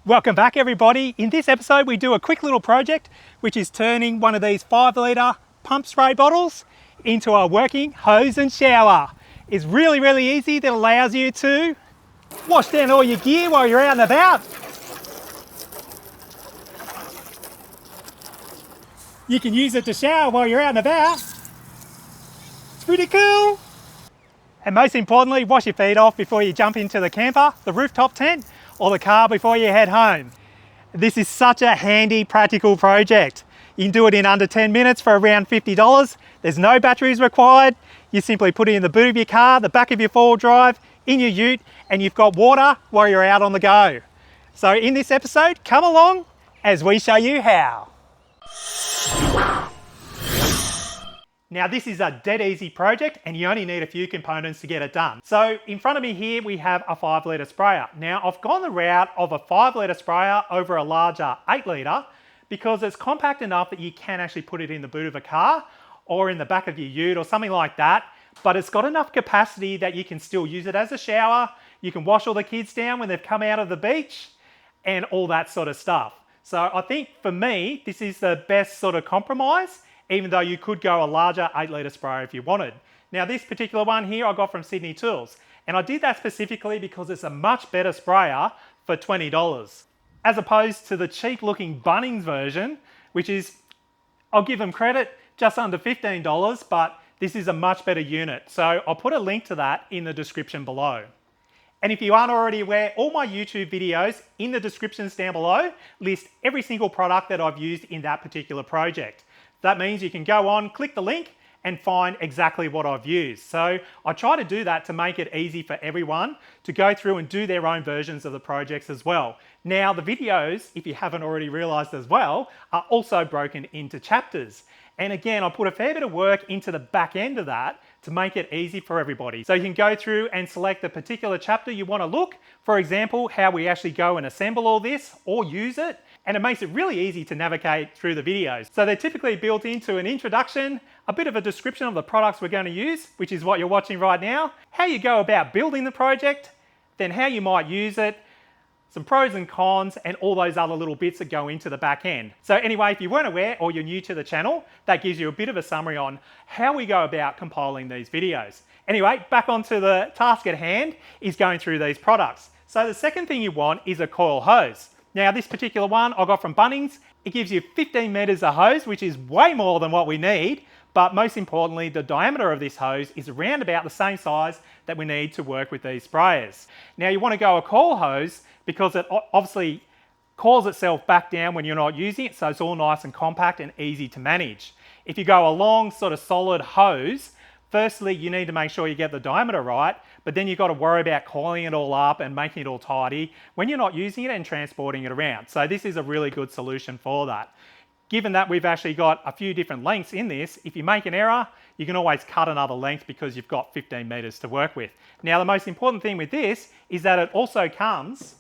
Welcome back everybody. In this episode we do a quick little project which is turning one of these 5 litre pump spray bottles into a working hose and shower. It's really easy. That allows you to wash down all your gear while you're out and about. You can use it to shower while you're out and about. It's pretty cool. And most importantly, wash your feet off before you jump into the camper, the rooftop tent, or the car before you head home. This is such a handy, practical project. You can do it in under 10 minutes for around $50. There's no batteries required. You simply put it in the boot of your car, the back of your 4-wheel drive, in your ute, and you've got water while you're out on the go. So in this episode, come along as we show you how. Now this is a dead easy project and you only need a few components to get it done. So in front of me here we have a 5 litre sprayer. Now I've gone the route of a 5 litre sprayer over a larger 8 litre because it's compact enough that you can actually put it in the boot of a car or in the back of your ute or something like that. But it's got enough capacity that you can still use it as a shower. You can wash all the kids down when they've come out of the beach and all that sort of stuff. So I think for me, this is the best sort of compromise, even though you could go a larger 8 litre sprayer if you wanted. Now this particular one here I got from Sydney Tools, and I did that specifically because it's a much better sprayer for $20, as opposed to the cheap looking Bunnings version, which is, I'll give them credit, just under $15, but this is a much better unit. So I'll put a link to that in the description below. And if you aren't already aware, all my YouTube videos in the descriptions down below list every single product that I've used in that particular project. That means you can go on, click the link and find exactly what I've used. So I try to do that to make it easy for everyone to go through and do their own versions of the projects as well. Now the videos, if you haven't already realized as well, are also broken into chapters. And again, I put a fair bit of work into the back end of that to make it easy for everybody. So you can go through and select the particular chapter you want to look. For example, how we actually go and assemble all this or use it. And it makes it really easy to navigate through the videos. So they're typically built into an introduction, a bit of a description of the products we're going to use, which is what you're watching right now, how you go about building the project, then how you might use it, some pros and cons, and all those other little bits that go into the back end. So anyway, if you weren't aware or you're new to the channel, that gives you a bit of a summary on how we go about compiling these videos. Anyway, back onto the task at hand is going through these products. So the second thing you want is a coil hose. Now this particular one I got from Bunnings. It gives you 15 meters of hose, which is way more than what we need. But most importantly, the diameter of this hose is around about the same size that we need to work with these sprayers. Now you want to go a coil hose because it obviously coils itself back down when you're not using it, so it's all nice and compact and easy to manage. If you go a long sort of solid hose, firstly, you need to make sure you get the diameter right, but then you've got to worry about coiling it all up and making it all tidy when you're not using it and transporting it around. So this is a really good solution for that. Given that we've actually got a few different lengths in this, if you make an error, you can always cut another length because you've got 15 meters to work with. Now, the most important thing with this is that it also comes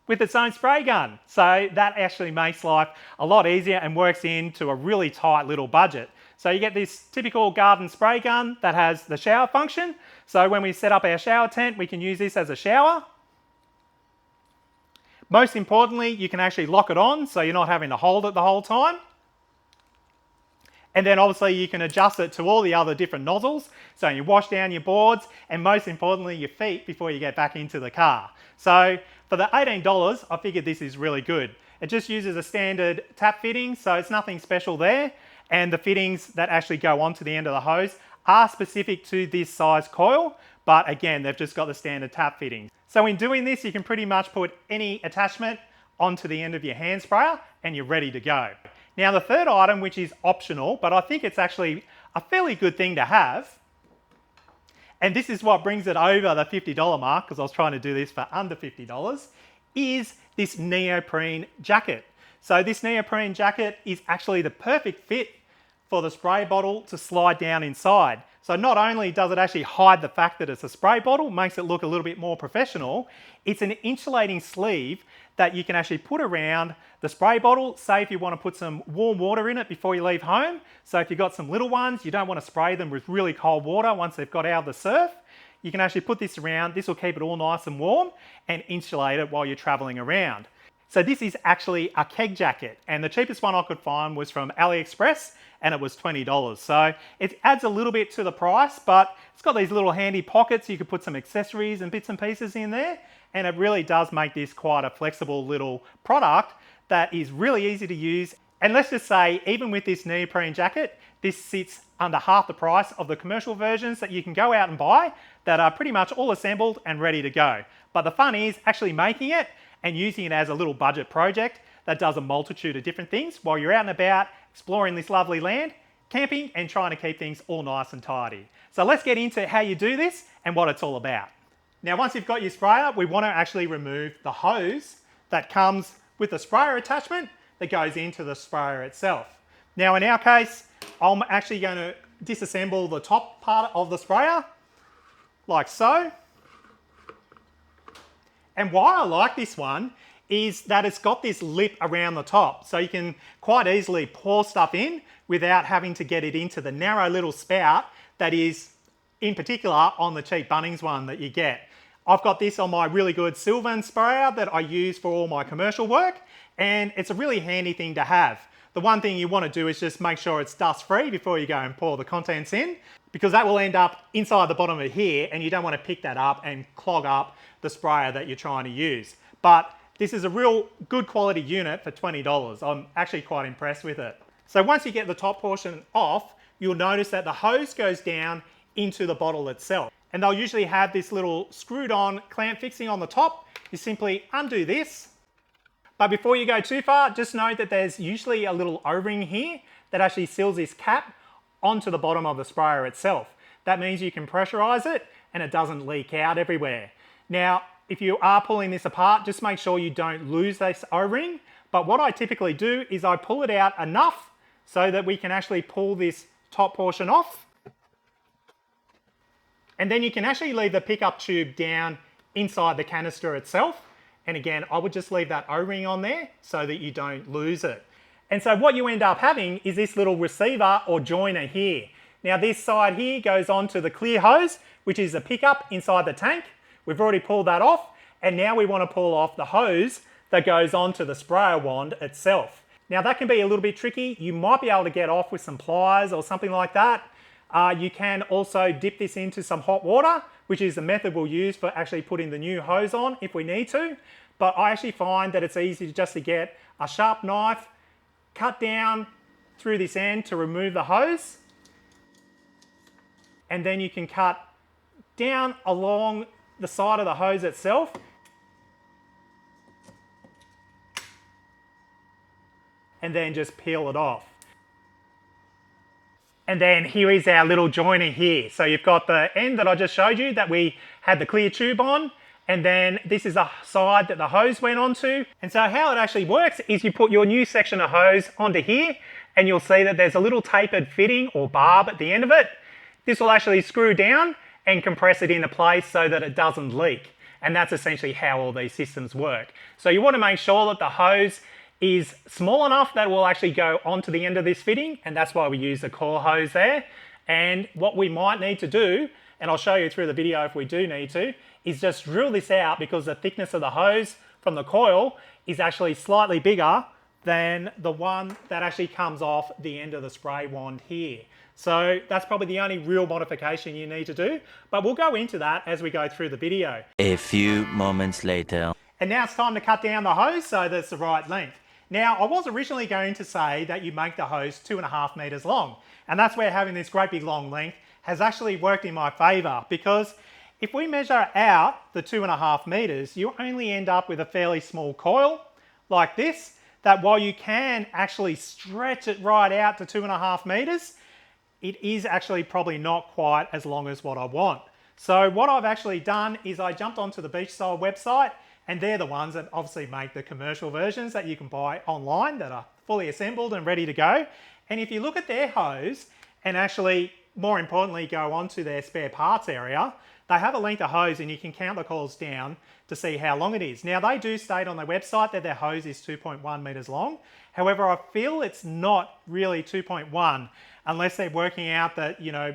with its own spray gun. So that actually makes life a lot easier and works into a really tight little budget. So you get this typical garden spray gun that has the shower function. So when we set up our shower tent, we can use this as a shower. Most importantly, you can actually lock it on so you're not having to hold it the whole time. And then obviously you can adjust it to all the other different nozzles. So you wash down your boards and most importantly your feet before you get back into the car. So for the $18, I figured this is really good. It just uses a standard tap fitting, so it's nothing special there. And the fittings that actually go onto the end of the hose are specific to this size coil, but again, they've just got the standard tap fittings. So in doing this, you can pretty much put any attachment onto the end of your hand sprayer and you're ready to go. Now the third item, which is optional, but I think it's actually a fairly good thing to have, and this is what brings it over the $50 mark, because I was trying to do this for under $50, is this neoprene jacket. So this neoprene jacket is actually the perfect fit for the spray bottle to slide down inside. So not only does it actually hide the fact that it's a spray bottle, makes it look a little bit more professional, it's an insulating sleeve that you can actually put around the spray bottle. Say if you want to put some warm water in it before you leave home. So if you've got some little ones, you don't want to spray them with really cold water once they've got out of the surf. you can actually put this around. This will keep it all nice and warm and insulate it while you're traveling around. So this is actually a keg jacket, and the cheapest one I could find was from AliExpress, and it was $20. So it adds a little bit to the price, but it's got these little handy pockets. You could put some accessories and bits and pieces in there, and it really does make this quite a flexible little product that is really easy to use. And let's just say, even with this neoprene jacket, this sits under half the price of the commercial versions that you can go out and buy that are pretty much all assembled and ready to go. But the fun is actually making it and using it as a little budget project that does a multitude of different things while you're out and about exploring this lovely land, camping and trying to keep things all nice and tidy. So let's get into how you do this and what it's all about. Now, once you've got your sprayer, we want to actually remove the hose that comes with the sprayer attachment that goes into the sprayer itself. Now, in our case, I'm actually going to disassemble the top part of the sprayer like so. And why I like this one is that it's got this lip around the top, so you can quite easily pour stuff in without having to get it into the narrow little spout that is in particular on the cheap Bunnings one that you get. I've got this on my really good Sylvan sprayer that I use for all my commercial work, and it's a really handy thing to have. The one thing you want to do is just make sure it's dust free before you go and pour the contents in, because that will end up inside the bottom of here and you don't want to pick that up and clog up the sprayer that you're trying to use. But this is a real good quality unit for $20. I'm actually quite impressed with it. So once you get the top portion off, you'll notice that the hose goes down into the bottle itself. And they'll usually have this little screwed on clamp fixing on the top. You simply undo this. But before you go too far, just note that there's usually a little O-ring here that actually seals this cap onto the bottom of the sprayer itself. That means you can pressurize it and it doesn't leak out everywhere. Now, if you are pulling this apart, just make sure you don't lose this O-ring. But what I typically do is I pull it out enough so that we can actually pull this top portion off. And then you can actually leave the pickup tube down inside the canister itself. And again, I would just leave that O-ring on there so that you don't lose it. And so what you end up having is this little receiver or joiner here. Now this side here goes on to the clear hose, which is a pickup inside the tank. We've already pulled that off, and now we want to pull off the hose that goes onto the sprayer wand itself. Now that can be a little bit tricky. You might be able to get off with some pliers or something like that. You can also dip this into some hot water, which is the method we'll use for actually putting the new hose on if we need to. But I actually find that it's easy just to get a sharp knife, cut down through this end to remove the hose. And then you can cut down along the side of the hose itself. And then just peel it off. And then here is our little joiner here. So you've got the end that I just showed you that we had the clear tube on, and then this is the side that the hose went onto. And so how it actually works is you put your new section of hose onto here, and you'll see that there's a little tapered fitting or barb at the end of it. This will actually screw down and compress it into place so that it doesn't leak. And that's essentially how all these systems work. So you want to make sure that the hose is small enough that it will actually go onto the end of this fitting, and that's why we use the Coil hose there. And what we might need to do, and I'll show you through the video if we do need to, is just drill this out because the thickness of the hose from the Coil is actually slightly bigger than the one that actually comes off the end of the spray wand here. So that's probably the only real modification you need to do, but we'll go into that as we go through the video. A few moments later. And now it's time to cut down the hose so that it's the right length. Now, I was originally going to say that you make the hose 2.5 meters long, and that's where having this great big long length has actually worked in my favor, because if we measure out the 2.5 meters, you only end up with a fairly small coil like this, that while you can actually stretch it right out to 2.5 meters, it is actually probably not quite as long as what I want. So what I've actually done is I jumped onto the Beach Style website, and they're the ones that obviously make the commercial versions that you can buy online that are fully assembled and ready to go. And if you look at their hose and actually, more importantly, go onto their spare parts area, they have a length of hose and you can count the coils down to see how long it is. Now they do state on their website that their hose is 2.1 meters long. However, I feel it's not really 2.1 unless they're working out that, you know,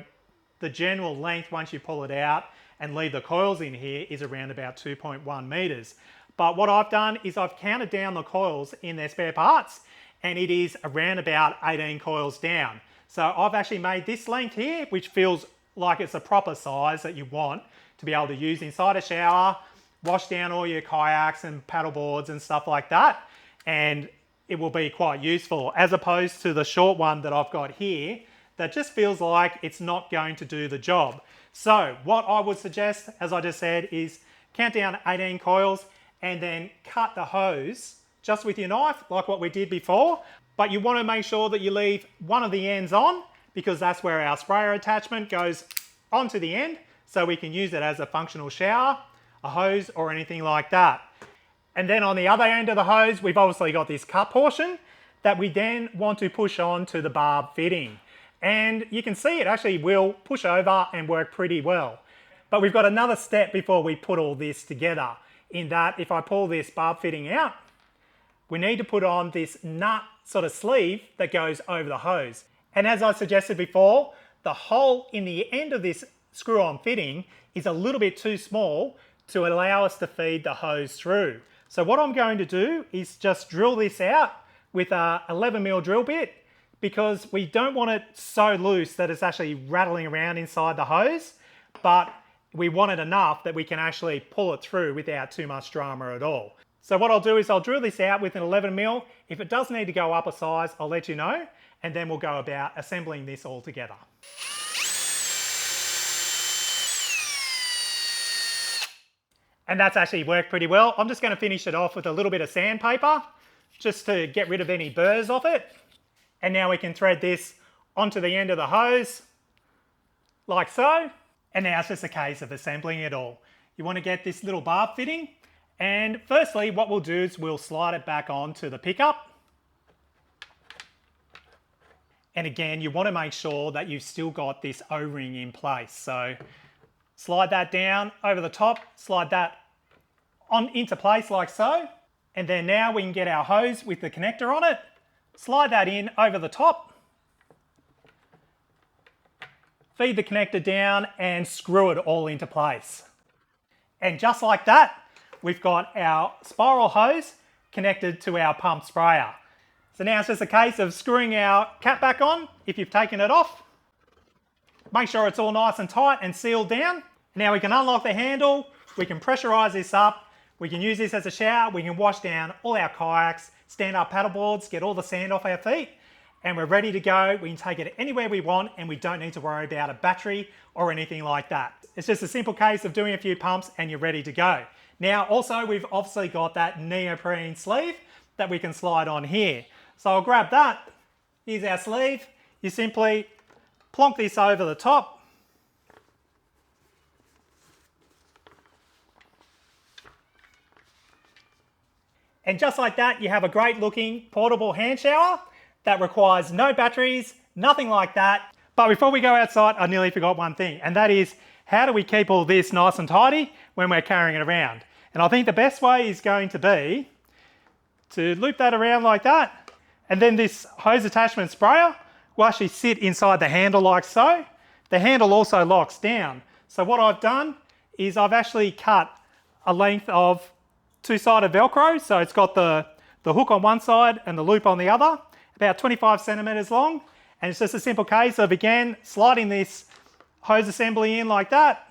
the general length once you pull it out and leave the coils in here is around about 2.1 meters. But what I've done is I've counted down the coils in their spare parts, and it is around about 18 coils down. So I've actually made this length here, which feels like it's a proper size that you want to be able to use inside a shower, wash down all your kayaks and paddle boards and stuff like that. And it will be quite useful, as opposed to the short one that I've got here that just feels like it's not going to do the job. So what I would suggest, as I just said, is count down 18 coils and then cut the hose just with your knife, like what we did before. But you want to make sure that you leave one of the ends on, because that's where our sprayer attachment goes onto the end, so we can use it as a functional shower, a hose, or anything like that. And then on the other end of the hose, we've obviously got this cut portion that we then want to push on to the barb fitting. And you can see it actually will push over and work pretty well. But we've got another step before we put all this together, in that if I pull this barb fitting out, we need to put on this nut sort of sleeve that goes over the hose. And as I suggested before, the hole in the end of this screw-on fitting is a little bit too small to allow us to feed the hose through. So what I'm going to do is just drill this out with a 11mm drill bit, because we don't want it so loose that it's actually rattling around inside the hose, but we want it enough that we can actually pull it through without too much drama at all. So what I'll do is I'll drill this out with an 11mm. If it does need to go up a size, I'll let you know, and then we'll go about assembling this all together. And that's actually worked pretty well. I'm just going to finish it off with a little bit of sandpaper just to get rid of any burrs off it. And now we can thread this onto the end of the hose, like so. And now it's just a case of assembling it all. You want to get this little barb fitting, and firstly what we'll do is we'll slide it back onto the pickup. And again, you want to make sure that you've still got this O-ring in place. So slide that down over the top, slide that on into place like so. And then now we can get our hose with the connector on it, slide that in over the top, feed the connector down and screw it all into place. And just like that, we've got our spiral hose connected to our pump sprayer. So now it's just a case of screwing our cap back on if you've taken it off. Make sure it's all nice and tight and sealed down. Now we can unlock the handle, we can pressurize this up, we can use this as a shower, we can wash down all our kayaks, stand up paddle boards, get all the sand off our feet, and we're ready to go. We can take it anywhere we want, and we don't need to worry about a battery or anything like that. It's just a simple case of doing a few pumps and you're ready to go. Now also we've obviously got that neoprene sleeve that we can slide on here. So I'll grab that, here's our sleeve, you simply plonk this over the top, and just like that you have a great looking portable hand shower that requires no batteries, nothing like that. But before we go outside, I nearly forgot one thing, and that is, how do we keep all this nice and tidy when we're carrying it around? And I think the best way is going to be to loop that around like that, and then this hose attachment sprayer will actually sit inside the handle like so. The handle also locks down. So what I've done is I've actually cut a length of two-sided Velcro. So it's got the hook on one side and the loop on the other, about 25 centimeters long. And it's just a simple case of, again, sliding this hose assembly in like that.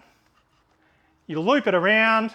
You loop it around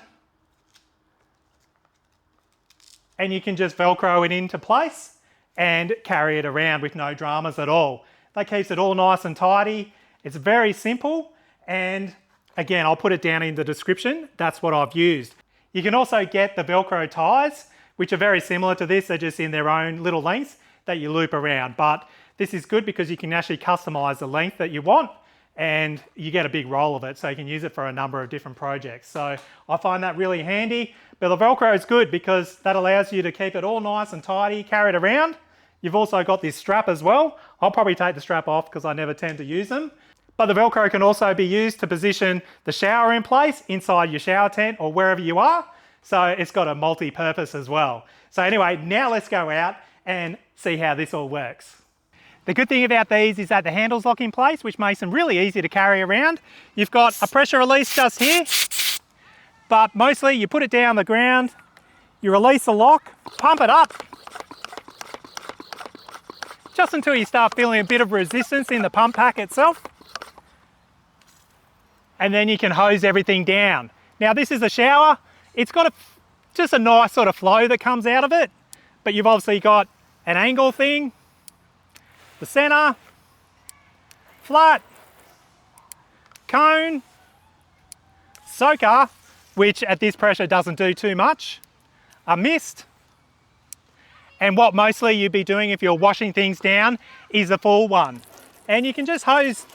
and you can just Velcro it into place and carry it around with no dramas at all. That keeps it all nice and tidy. It's very simple, and again, I'll put it down in the description. That's what I've used. You can also get the Velcro ties, which are very similar to this. They're just in their own little lengths that you loop around, but this is good because you can actually customize the length that you want, and you get a big roll of it, so you can use it for a number of different projects. So I find that really handy, but the Velcro is good because that allows you to keep it all nice and tidy, carry it around. You've also got this strap as well. I'll probably take the strap off because I never tend to use them. But the Velcro can also be used to position the shower in place inside your shower tent or wherever you are. So it's got a multi-purpose as well. So anyway, now let's go out and see how this all works. The good thing about these is that the handles lock in place, which makes them really easy to carry around. You've got a pressure release just here, but mostly you put it down the ground, you release the lock, pump it up, just until you start feeling a bit of resistance in the pump pack itself. And then you can hose everything down. Now this is a shower. It's got just a nice sort of flow that comes out of it, but you've obviously got an angle thing, the center, flat, cone, soaker, which at this pressure doesn't do too much, a mist, and what mostly you'd be doing if you're washing things down is the full one. And you can just hose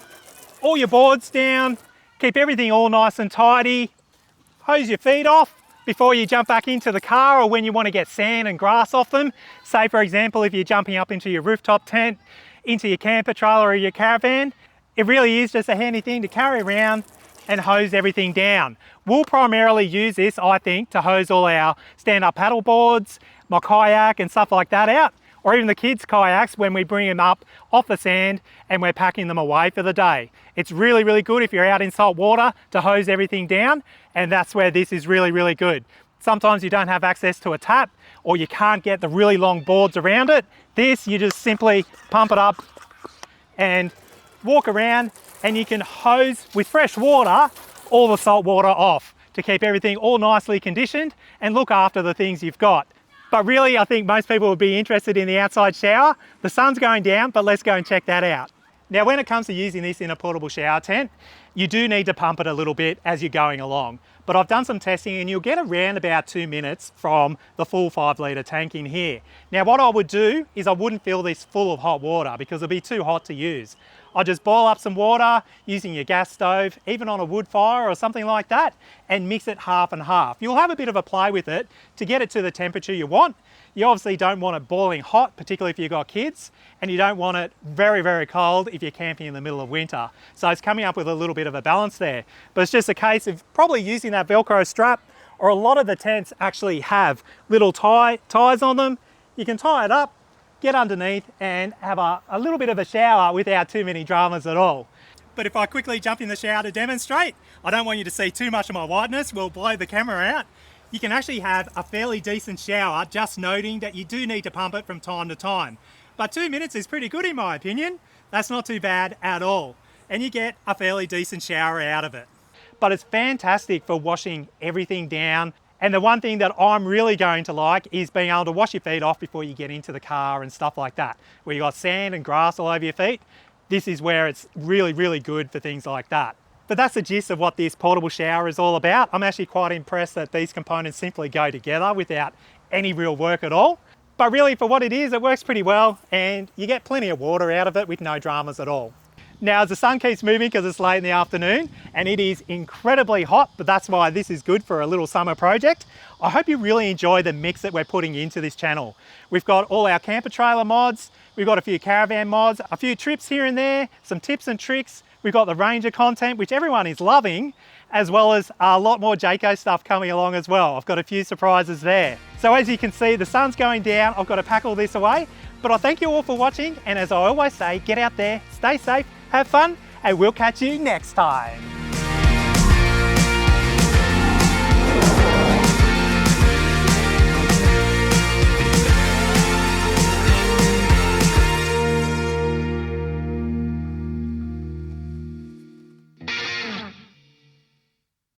all your boards down, keep everything all nice and tidy, hose your feet off before you jump back into the car or when you want to get sand and grass off them. Say for example, if you're jumping up into your rooftop tent, into your camper trailer or your caravan, it really is just a handy thing to carry around and hose everything down. We'll primarily use this, I think, to hose all our stand-up paddle boards, my kayak and stuff like that out, or even the kids' kayaks when we bring them up off the sand and we're packing them away for the day. It's really, really good if you're out in salt water to hose everything down, and that's where this is really, really good. Sometimes you don't have access to a tap or you can't get the really long boards around it. This, you just simply pump it up and walk around, and you can hose with fresh water all the salt water off to keep everything all nicely conditioned and look after the things you've got. But really, I think most people would be interested in the outside shower. The sun's going down, but let's go and check that out. Now, when it comes to using this in a portable shower tent, you do need to pump it a little bit as you're going along. But I've done some testing and you'll get around about 2 minutes from the full 5 litre tank in here. Now, what I would do is I wouldn't fill this full of hot water because it'll be too hot to use. I'll just boil up some water using your gas stove, even on a wood fire or something like that, and mix it half and half. You'll have a bit of a play with it to get it to the temperature you want. You obviously don't want it boiling hot, particularly if you've got kids, and you don't want it very, very cold if you're camping in the middle of winter. So it's coming up with a little bit of a balance there. But it's just a case of probably using that Velcro strap, or a lot of the tents actually have little ties on them. You can tie it up, get underneath and have a little bit of a shower without too many dramas at all. But if I quickly jump in the shower to demonstrate, I don't want you to see too much of my whiteness, we'll blow the camera out. You can actually have a fairly decent shower, just noting that you do need to pump it from time to time. But 2 minutes is pretty good in my opinion. That's not too bad at all. And you get a fairly decent shower out of it. But it's fantastic for washing everything down. And the one thing that I'm really going to like is being able to wash your feet off before you get into the car and stuff like that. Where you've got sand and grass all over your feet, this is where it's really, really good for things like that. But that's the gist of what this portable shower is all about. I'm actually quite impressed that these components simply go together without any real work at all. But really for what it is, it works pretty well and you get plenty of water out of it with no dramas at all. Now, as the sun keeps moving because it's late in the afternoon and it is incredibly hot, but that's why this is good for a little summer project. I hope you really enjoy the mix that we're putting into this channel. We've got all our camper trailer mods, we've got a few caravan mods, a few trips here and there, some tips and tricks. We've got the Ranger content, which everyone is loving, as well as a lot more Jayco stuff coming along as well. I've got a few surprises there. So as you can see, the sun's going down. I've got to pack all this away, but I thank you all for watching. And as I always say, get out there, stay safe, have fun, and we'll catch you next time.